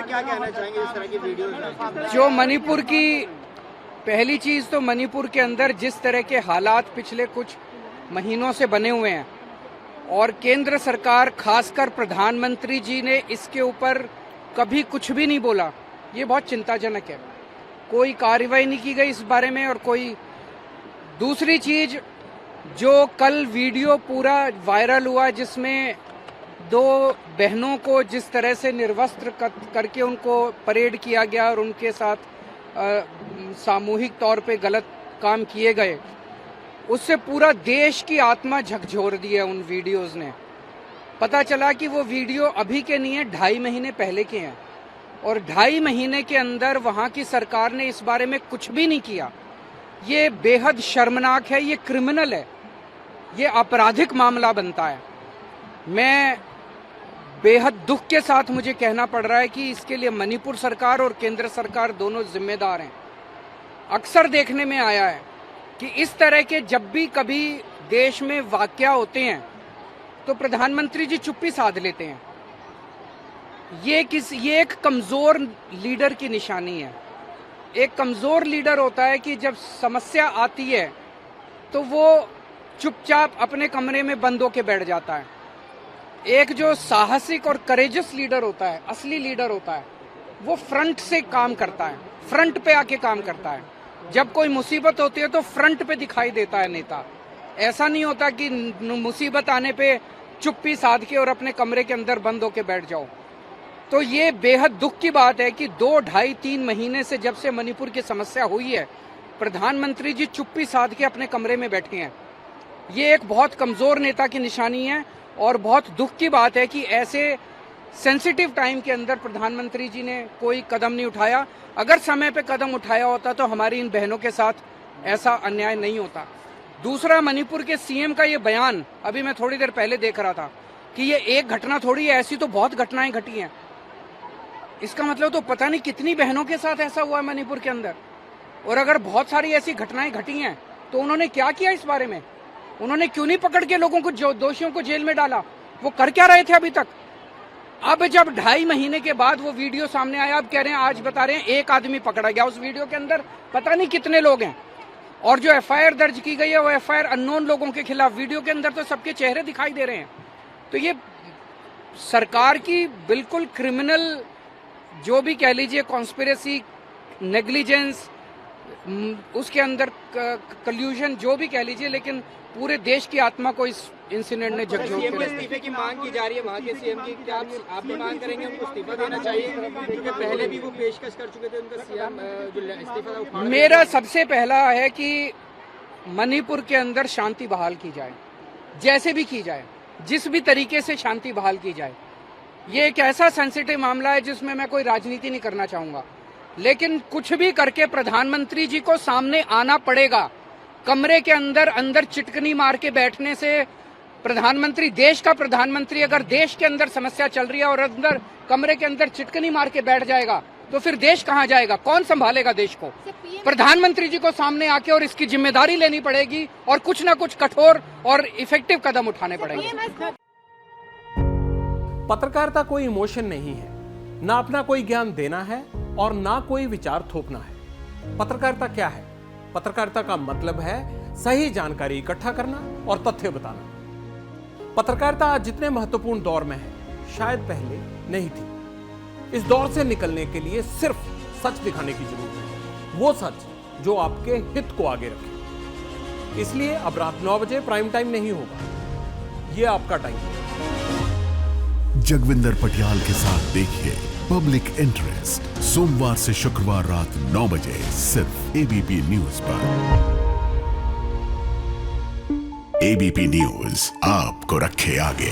क्या कहना चाहेंगे इस तरह की वीडियोस? जो मणिपुर की पहली चीज तो मणिपुर के अंदर जिस तरह के हालात पिछले कुछ महीनों से बने हुए हैं और केंद्र सरकार खासकर प्रधानमंत्री जी ने इसके ऊपर कभी कुछ भी नहीं बोला, ये बहुत चिंताजनक है। कोई कार्रवाई नहीं की गई इस बारे में। और कोई दूसरी चीज, जो कल वीडियो पूरा वायरल हुआ जिसमें दो बहनों को जिस तरह से निर्वस्त्र करके उनको परेड किया गया और उनके साथ सामूहिक तौर पे गलत काम किए गए, उससे पूरा देश की आत्मा झकझोर दी है उन वीडियोस ने। पता चला कि वो वीडियो अभी के नहीं है, 2.5 महीने पहले के हैं और 2.5 महीने के अंदर वहां की सरकार ने इस बारे में कुछ भी नहीं किया। ये बेहद शर्मनाक है, ये क्रिमिनल है, ये आपराधिक मामला बनता है। मैं बेहद दुख के साथ मुझे कहना पड़ रहा है कि इसके लिए मणिपुर सरकार और केंद्र सरकार दोनों जिम्मेदार हैं। अक्सर देखने में आया है कि इस तरह के जब भी कभी देश में वाकया होते हैं तो प्रधानमंत्री जी चुप्पी साध लेते हैं। ये एक कमजोर लीडर की निशानी है। एक कमजोर लीडर होता है कि जब समस्या आती है तो वो चुपचाप अपने कमरे में बंद होके बैठ जाता है। एक जो साहसिक और करेजस लीडर होता है, असली लीडर होता है, वो फ्रंट से काम करता है, फ्रंट पे आके काम करता है। जब कोई मुसीबत होती है तो फ्रंट पे दिखाई देता है नेता। ऐसा नहीं होता कि मुसीबत आने पे चुप्पी साध के और अपने कमरे के अंदर बंद होके बैठ जाओ। तो ये बेहद दुख की बात है कि 2, 2.5, 3 महीने से जब से मणिपुर की समस्या हुई है, प्रधानमंत्री जी चुप्पी साध के अपने कमरे में बैठे हैं। ये एक बहुत कमजोर नेता की निशानी है और बहुत दुख की बात है कि ऐसे सेंसिटिव टाइम के अंदर प्रधानमंत्री जी ने कोई कदम नहीं उठाया। अगर समय पे कदम उठाया होता तो हमारी इन बहनों के साथ ऐसा अन्याय नहीं होता। दूसरा, मणिपुर के सीएम का ये बयान अभी मैं थोड़ी देर पहले देख रहा था कि ये एक घटना थोड़ी है, ऐसी तो बहुत घटनाएं घटी हैं। इसका मतलब तो पता नहीं कितनी बहनों के साथ ऐसा हुआ है मणिपुर के अंदर। और अगर बहुत सारी ऐसी घटनाएं घटी हैं तो उन्होंने क्या किया इस बारे में? उन्होंने क्यों नहीं पकड़ के लोगों को, जो दोषियों को जेल में डाला? वो कर क्या रहे थे अभी तक? अब जब 2.5 महीने के बाद वो वीडियो सामने आया, अब कह रहे हैं, आज बता रहे हैं एक आदमी पकड़ा गया। उस वीडियो के अंदर पता नहीं कितने लोग हैं। और जो एफआईआर दर्ज की गई है वो एफआईआर अननोन लोगों के खिलाफ। वीडियो के अंदर तो सबके चेहरे दिखाई दे रहे हैं। तो ये सरकार की बिल्कुल क्रिमिनल, जो भी कह लीजिए, कॉन्स्पिरेसी, नेग्लिजेंस, उसके अंदर कल्यूजन, जो भी कह लीजिए, लेकिन पूरे देश की आत्मा को इस इंसिडेंट ने झकझोर के इस्तीफे की मांग की जा रही है वहाँ के सीएम की। क्या आप भी मांग करेंगे उनको इस्तीफा देना चाहिए? क्योंकि पहले भी वो पेशकश कर चुके थे, उनका सीएम जो इस्तीफा था उखाड़। मेरा सबसे पहला है कि मणिपुर के अंदर शांति बहाल की जाए, जैसे भी की जाए, जिस भी तरीके से शांति बहाल की जाए। ये एक ऐसा सेंसिटिव मामला है जिसमें मैं कोई राजनीति नहीं करना चाहूंगा, लेकिन कुछ भी करके प्रधानमंत्री जी को सामने आना पड़ेगा। कमरे के अंदर चिटकनी मार के बैठने से प्रधानमंत्री, देश का प्रधानमंत्री, अगर देश के अंदर समस्या चल रही है और अंदर कमरे के अंदर चिटकनी मार के बैठ जाएगा तो फिर देश कहाँ जाएगा? कौन संभालेगा देश को? प्रधानमंत्री जी को सामने आके और इसकी जिम्मेदारी लेनी पड़ेगी और कुछ ना कुछ कठोर और इफेक्टिव कदम उठाने पड़ेंगे। पत्रकारिता कोई इमोशन नहीं है, ना अपना कोई ज्ञान देना है और ना कोई विचार थोपना है। पत्रकारिता क्या है? पत्रकारिता का मतलब है सही जानकारी इकट्ठा करना और तथ्य बताना। पत्रकारिता आज जितने महत्वपूर्ण दौर में है, शायद पहले नहीं थी। इस दौर से निकलने के लिए सिर्फ सच दिखाने की जरूरत है, वो सच जो आपके हित को आगे रखे। इसलिए अब रात 9 बजे प्राइम टाइम नहीं होगा, ये आपका टाइम है। जगविंदर पटियाल के साथ देखिए पब्लिक इंटरेस्ट, सोमवार से शुक्रवार रात 9 बजे सिर्फ एबीपी न्यूज पर। एबीपी न्यूज आपको रखे आगे।